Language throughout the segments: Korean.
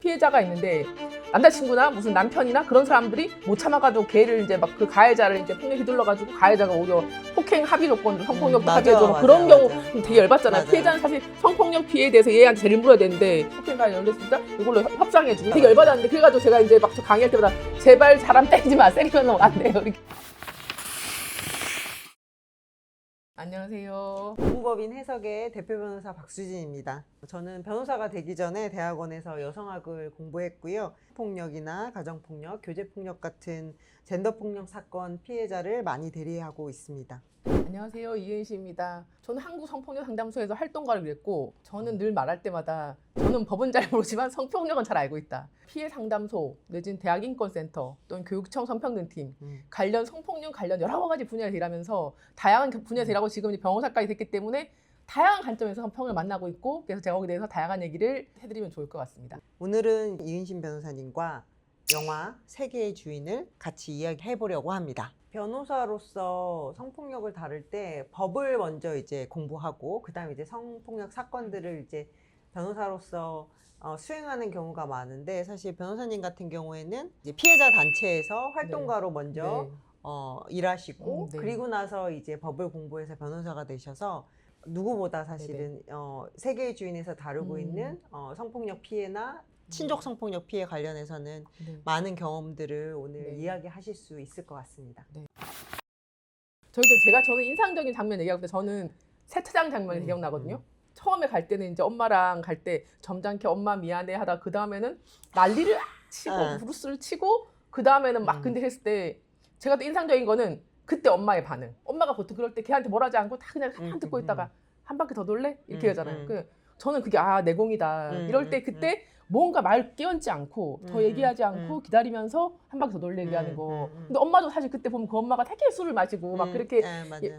피해자가 있는데 남자친구나 무슨 남편이나 그런 사람들이 못 참아가지고 걔를 이제 막 그 가해자를 이제 폭력에 휘둘러가지고 가해자가 오히려 폭행 합의 조건으로 성폭력도 합의해주고 그런 경우 되게 열받잖아요. 맞아요. 피해자는 사실 성폭력 피해에 대해서 얘한테 제일 물어야 되는데 폭행 가해 열렸습니다. 이걸로 협상해주고 되게 열받았는데 그래가지고 제가 이제 막 강의할 때마다 제발 사람 때리지 마. 때리면 안 돼요. 이렇게. 안녕하세요. 공부법인 해석의 대표 변호사 박수진입니다. 저는 변호사가 되기 전에 대학원에서 여성학을 공부했고요. 폭력이나 가정폭력, 교제폭력 같은 젠더폭력 사건 피해자를 많이 대리하고 있습니다. 안녕하세요. 이은시입니다. 저는 한국성폭력상담소에서 활동가를 했고 저는 늘 말할 때마다 저는 법은 잘 모르지만 성폭력은 잘 알고 있다. 피해 상담소 내지는 대학인권센터 또는 교육청 성평등팀 관련 성폭력 관련 여러 가지 분야에서 일하면서 다양한 분야에서 일하고 지금 변호사까지 됐기 때문에 다양한 관점에서 성폭력을 만나고 있고 그래서 제가 거기에 대해서 다양한 얘기를 해드리면 좋을 것 같습니다. 오늘은 이은신 변호사님과 영화 세계의 주인을 같이 이야기해 보려고 합니다. 변호사로서 성폭력을 다룰 때 법을 먼저 이제 공부하고 그다음에 이제 성폭력 사건들을 이제 변호사로서 수행하는 경우가 많은데 사실 변호사님 같은 경우에는 이제 피해자 단체에서 활동가로 먼저 일하시고 네. 그리고 나서 이제 법을 공부해서 변호사가 되셔서 누구보다 사실은 세계의 주인에서 다루고 있는 성폭력 피해나 친족 성폭력 피해 관련해서는 많은 경험들을 오늘 이야기하실 수 있을 것 같습니다. 저는 인상적인 장면 얘기하고 저는 세차장 장면이 기억나거든요. 처음에 갈 때는 이제 엄마랑 갈 때 점잖게 엄마 미안해 하다 그 다음에는 난리를 치고 브루스를 치고 그 다음에는 막 근데 했을 때 제가 또 인상적인 거는 그때 엄마의 반응. 엄마가 보통 그럴 때 걔한테 뭘 하지 않고 다 그냥 가만 듣고 있다가 한 바퀴 더 돌래? 이렇게 하잖아요. 저는 그게 내공이다. 이럴 때 그때 뭔가 말 끼얹지 않고 더 얘기하지 않고 기다리면서 한 바퀴 더 돌리게 하는 거. 근데 엄마도 사실 그때 보면 그 엄마가 되게 술을 마시고 막 그렇게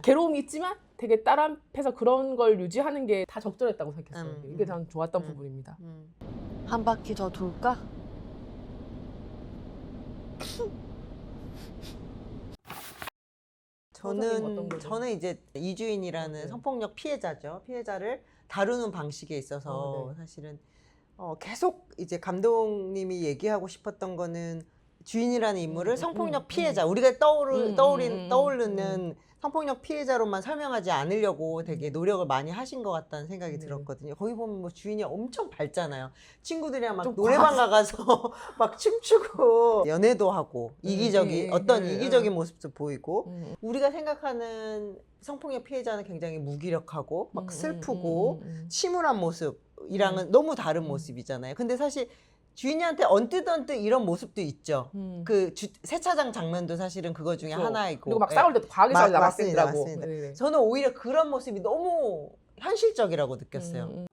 괴로움이 있지만 되게 딸 앞에서 그런 걸 유지하는 게 다 적절했다고 생각했어요. 이게 전 좋았던 부분입니다. 한 바퀴 더 돌까? 저는 이제 이주인이라는 성폭력 피해자죠. 피해자를 다루는 방식에 있어서 사실은 계속 이제 감독님이 얘기하고 싶었던 거는 주인이라는 인물을 성폭력 피해자, 우리가 떠오르는 성폭력 피해자로만 설명하지 않으려고 되게 노력을 많이 하신 것 같다는 생각이 들었거든요. 거기 보면 뭐 주인이 엄청 밝잖아요. 친구들이랑 막 노래방 가서 막 춤추고 연애도 하고 이기적인 모습도 보이고 우리가 생각하는 성폭력 피해자는 굉장히 무기력하고 막 슬프고 침울한 모습이랑은 너무 다른 모습이잖아요. 근데 사실 주인이한테 언뜻 이런 모습도 있죠. 그 세차장 장면도 사실은 그거 중에 하나이고. 그리고 막 싸울 때도 과하게 싸우지 않았더라고. 저는 오히려 그런 모습이 너무 현실적이라고 느꼈어요.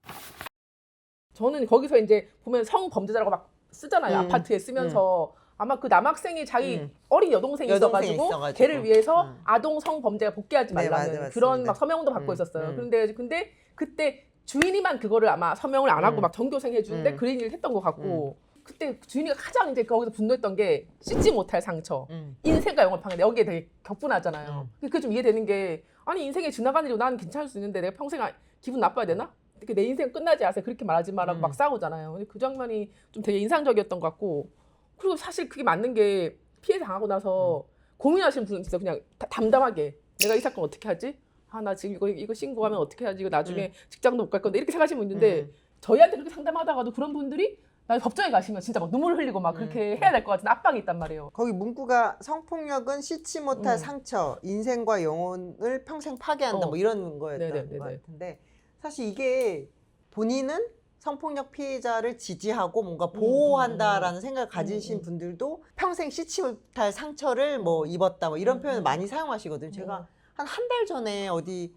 저는 거기서 이제 보면 성범죄자라고 막 쓰잖아요. 아파트에 쓰면서. 아마 그 남학생이 자기 어린 여동생이 있어가지고 걔를 위해서 아동 성범죄가 복귀하지 말라는 그런 막 서명도 받고 있었어요. 근데 그때 주인이만 그거를 아마 서명을 안 하고 막 전교생 해주는데 그런 일을 했던 것 같고 그때 주인이가 가장 이제 거기서 분노했던 게 씻지 못할 상처. 인생과 영혼을 파는데 여기에 되게 격분하잖아요. 그게 좀 이해되는 게 아니 인생에 지나가는 일이고 나는 괜찮을 수 있는데 내가 평생 기분 나빠야 되나? 이렇게 내 인생 끝나지 않아서 그렇게 말하지 마라고 막 싸우잖아요. 근데 그 장면이 좀 되게 인상적이었던 것 같고 그리고 사실 그게 맞는 게 피해 당하고 나서 고민하시는 분은 진짜 그냥 담담하게 내가 이 사건 어떻게 하지? 나 지금 이거 신고하면 어떻게 하지? 이거 나중에 직장도 못 갈 건데 이렇게 생각하시는 분 있는데 저희한테 그렇게 상담하다가도 그런 분들이 나 법정에 가시면 진짜 막 눈물 흘리고 막 그렇게 해야 될 것 같은 압박이 있단 말이에요. 거기 문구가 성폭력은 씻지 못할 상처, 인생과 영혼을 평생 파괴한다 뭐 이런 거였던 것 같은데 사실 이게 본인은 성폭력 피해자를 지지하고 뭔가 보호한다라는 생각을 가지신 분들도 평생 씻지 못할 상처를 뭐 입었다 뭐 이런 표현을 많이 사용하시거든요. 제가 한 달 전에 어디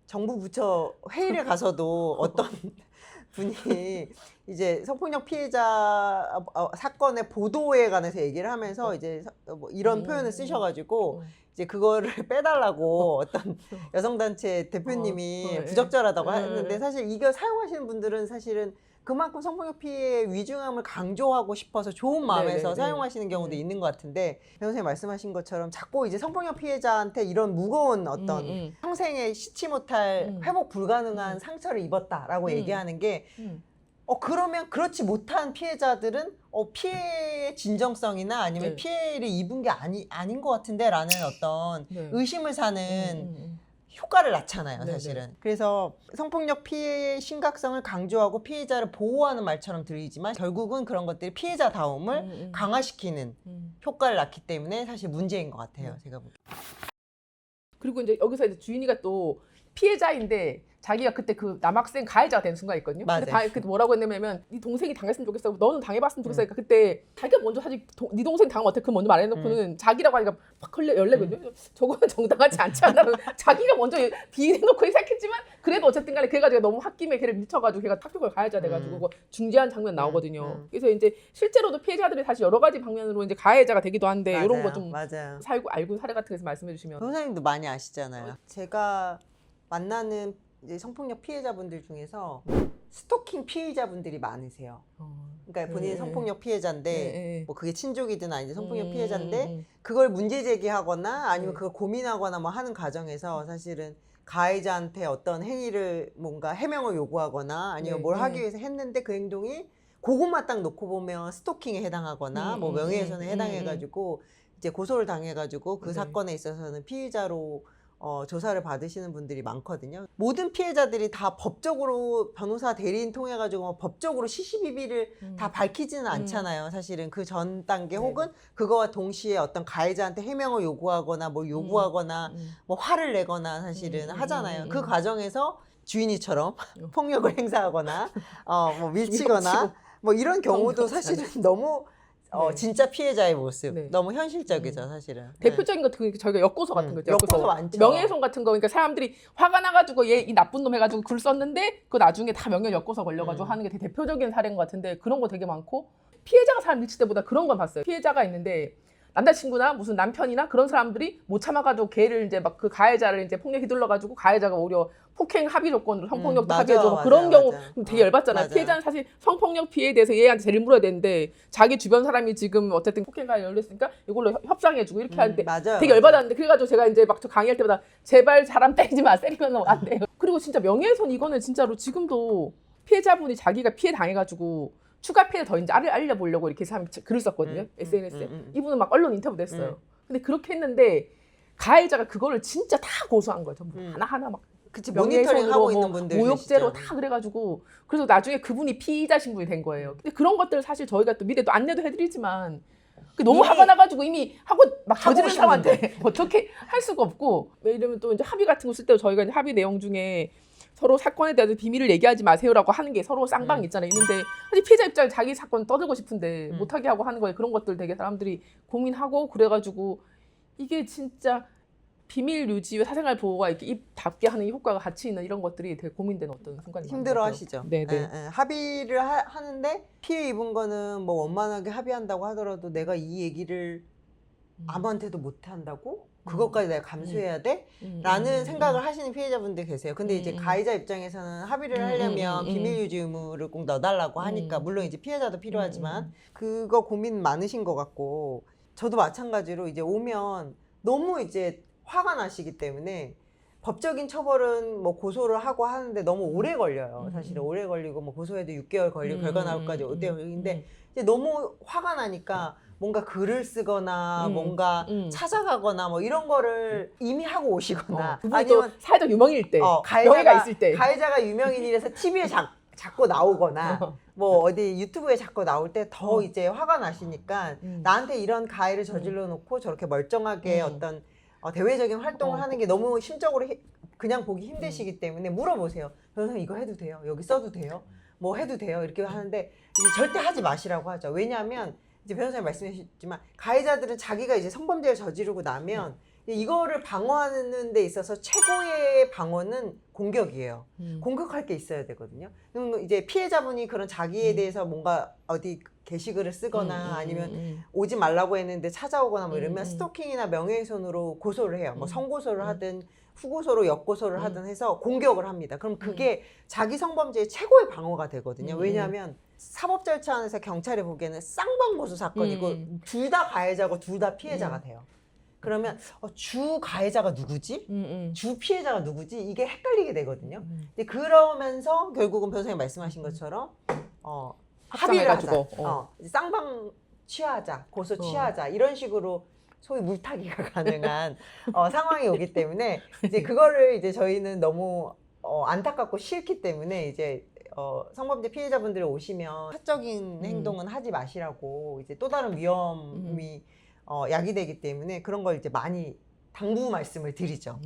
정부 부처 회의를 가서도 어떤 분이 이제 성폭력 피해자 사건의 보도에 관해서 얘기를 하면서 이제 뭐 이런 표현을 쓰셔가지고 이제 그거를 빼달라고 어떤 여성단체 대표님이 부적절하다고 했는데 사실 이거 사용하시는 분들은 사실은 그만큼 성폭력 피해의 위중함을 강조하고 싶어서 좋은 마음에서 사용하시는 경우도 있는 것 같은데 변호사님 말씀하신 것처럼 자꾸 이제 성폭력 피해자한테 이런 무거운 어떤 평생에 씻지 못할 회복 불가능한 상처를 입었다라고 얘기하는 게 그러면 그렇지 못한 피해자들은 피해의 진정성이나 아니면 네. 피해를 입은 게 아닌 것 같은데 라는 어떤 네. 의심을 사는 효과를 낳잖아요, 네네. 사실은. 그래서 성폭력 피해의 심각성을 강조하고 피해자를 보호하는 말처럼 들리지만 결국은 그런 것들이 피해자다움을 강화시키는 효과를 낳기 때문에 사실 문제인 것 같아요, 제가 보기엔. 그리고 이제 여기서 이제 주인이가 또 피해자인데 자기가 그때 그 남학생 가해자가 된 순간이 있거든요. 맞아요. 근데 그때 뭐라고 했냐면 네 동생이 당했으면 좋겠어. 너는 당해봤으면 좋겠어. 그러니까 그때 자기가 먼저 사실 네 동생 당하면 어떻게 그 먼저 말해놓고는 자기라고 하니까 팍 열내거든요. 저거는 정당하지 않지 않나. 자기가 먼저 비해놓고 생각했지만 그래도 어쨌든 간에 걔가 너무 홧김에 걔를 미쳐가지고 걔가 학교를 가해자 돼가지고 그거 중재한 장면 나오거든요. 그래서 이제 실제로도 피해자들이 사실 여러 가지 방면으로 이제 가해자가 되기도 한데 맞아요. 이런 거 좀 맞아요. 알고 사례 같은 거에서 말씀해 주시면. 변호사님도 많이 아시잖아요. 제가 만나는 이제 성폭력 피해자분들 중에서 스토킹 피해자분들이 많으세요. 그러니까 본인이 성폭력 피해자인데 뭐 그게 친족이든 아니든 성폭력 피해자인데 그걸 문제 제기하거나 아니면 그걸 고민하거나 뭐 하는 과정에서 사실은 가해자한테 어떤 행위를 뭔가 해명을 요구하거나 아니면 뭘 하기 위해서 했는데 그 행동이 그것만 딱 놓고 보면 스토킹에 해당하거나 뭐 명예훼손에 해당해가지고 이제 고소를 당해가지고 그 사건에 있어서는 피의자로 조사를 받으시는 분들이 많거든요. 모든 피해자들이 다 법적으로 변호사 대리인 통해 가지고 법적으로 시시비비를 다 밝히지는 않잖아요. 사실은 그 전 단계 혹은 그거와 동시에 어떤 가해자한테 해명을 요구하거나 뭘 요구하거나 뭐 화를 내거나 사실은 하잖아요. 그 과정에서 주인이처럼 폭력을 행사하거나 뭐 밀치거나 뭐 이런 경우도 사실은 너무 진짜 피해자의 모습 너무 현실적이죠, 사실은. 대표적인 것 저희가 엮고서 같은 거죠. 엮고서 많죠. 명예훼손 같은 거, 그러니까 사람들이 화가 나가지고 얘 이 나쁜 놈 해가지고 글 썼는데 그 나중에 다 명예 엮고서 걸려가지고 하는 게 되게 대표적인 사례인 것 같은데 그런 거 되게 많고 피해자가 사람 밀칠 때보다 그런 건 봤어요. 피해자가 있는데 남자친구나 무슨 남편이나 그런 사람들이 못 참아가지고 걔를 이제 막 그 가해자를 이제 폭력 휘둘러가지고 가해자가 오히려 폭행 합의 조건으로 성폭력도 합의해주고 그런 경우 되게 열받잖아요. 피해자는 사실 성폭력 피해에 대해서 얘한테 제일 물어야 되는데 자기 주변 사람이 지금 어쨌든 폭행 가해 열렸으니까 이걸로 협상해주고 이렇게 하는데 되게 열받았는데 그래가지고 제가 이제 막 저 강의할 때마다 제발 사람 때리지 마, 때리면 안 돼요. 그리고 진짜 명예훼손 이거는 진짜로 지금도 피해자분이 자기가 피해 당해가지고 추가 피해를 더 이제 알려보려고 이렇게 사람이 글을 썼거든요. SNS에. 이분은 막 언론 인터뷰도 했어요. 근데 그렇게 했는데 가해자가 그거를 진짜 다 고소한 거예요. 전부 하나하나 막. 그치, 모니터링 하고 있는 분들 모욕죄로 다 그래가지고 그래서 나중에 그분이 피의자 신분이 된 거예요. 근데 그런 것들을 사실 저희가 또 미래도 안내도 해드리지만 너무 화가 나가지고 이미 하고 막 저지른 사람한테 어떻게 할 수가 없고 왜 이러면 또 이제 합의 같은 거 쓸 때 저희가 이제 합의 내용 중에 서로 사건에 대해서 비밀을 얘기하지 마세요라고 하는 게 서로 쌍방 있잖아요. 있는데 사실 피해자 입장에 자기 사건 떠들고 싶은데 못하게 하고 하는 거예요. 그런 것들 되게 사람들이 고민하고 그래가지고 이게 진짜 비밀 유지와 사생활 보호가 이렇게 입답게 하는 이 효과가 같이 있는 이런 것들이 되게 고민되는 어떤 순간이 힘들어 하시죠. 네네. 합의를 하는데 피해 입은 거는 뭐 원만하게 합의한다고 하더라도 내가 이 얘기를 아무한테도 못 한다고? 그것까지 내가 감수해야 돼? 라는 생각을 하시는 피해자분들 계세요. 근데 이제 가해자 입장에서는 합의를 하려면 비밀 유지 의무를 꼭 넣어달라고 하니까 물론 이제 피해자도 필요하지만 그거 고민 많으신 것 같고 저도 마찬가지로 이제 오면 너무 이제 화가 나시기 때문에 법적인 처벌은 뭐 고소를 하고 하는데 너무 오래 걸려요. 사실은 오래 걸리고 뭐 고소해도 6개월 걸리고 결과 나올까지 5개월 걸리는데 이제 너무 화가 나니까 뭔가 글을 쓰거나 뭔가 찾아가거나 뭐 이런 거를 이미 하고 오시거나 아니면 사회적 유명일 때 명예가 있을 때 가해자가 유명인이라서 TV에 자꾸 나오거나 뭐 어디 유튜브에 자꾸 나올 때 더 이제 화가 나시니까 나한테 이런 가해를 저질러 놓고 저렇게 멀쩡하게 어떤 대외적인 활동을 하는 게 너무 심적으로 그냥 보기 힘드시기 때문에 물어보세요. 변호사님 이거 해도 돼요? 여기 써도 돼요? 뭐 해도 돼요? 이렇게 하는데 이제 절대 하지 마시라고 하죠. 왜냐하면 이제 변호사님 말씀하셨지만 가해자들은 자기가 이제 성범죄를 저지르고 나면 이거를 방어하는 데 있어서 최고의 방어는 공격이에요. 공격할 게 있어야 되거든요. 그럼 이제 피해자분이 그런 자기에 대해서 뭔가 어디 게시글을 쓰거나 아니면 오지 말라고 했는데 찾아오거나 뭐 이러면 스토킹이나 명예훼손으로 고소를 해요. 뭐 선고소를 하든 후고소로 역고소를 하든 해서 공격을 합니다. 그럼 그게 자기 성범죄의 최고의 방어가 되거든요. 왜냐하면 사법 절차 안에서 경찰이 보기에는 쌍방고소 사건이고 둘 다 가해자고 둘 다 피해자가 돼요. 그러면 주 가해자가 누구지? 주 피해자가 누구지? 이게 헷갈리게 되거든요. 근데 그러면서 결국은 변호사님 말씀하신 것처럼 합의를 하자. 합장해가지고. 쌍방 취하자, 고소 취하자 이런 식으로 소위 물타기가 가능한 상황이 오기 때문에 이제 그거를 이제 저희는 너무 안타깝고 싫기 때문에 이제 성범죄 피해자분들이 오시면 사적인 행동은 하지 마시라고 이제 또 다른 위험이 야기되기 때문에 그런 걸 이제 많이 당부 말씀을 드리죠.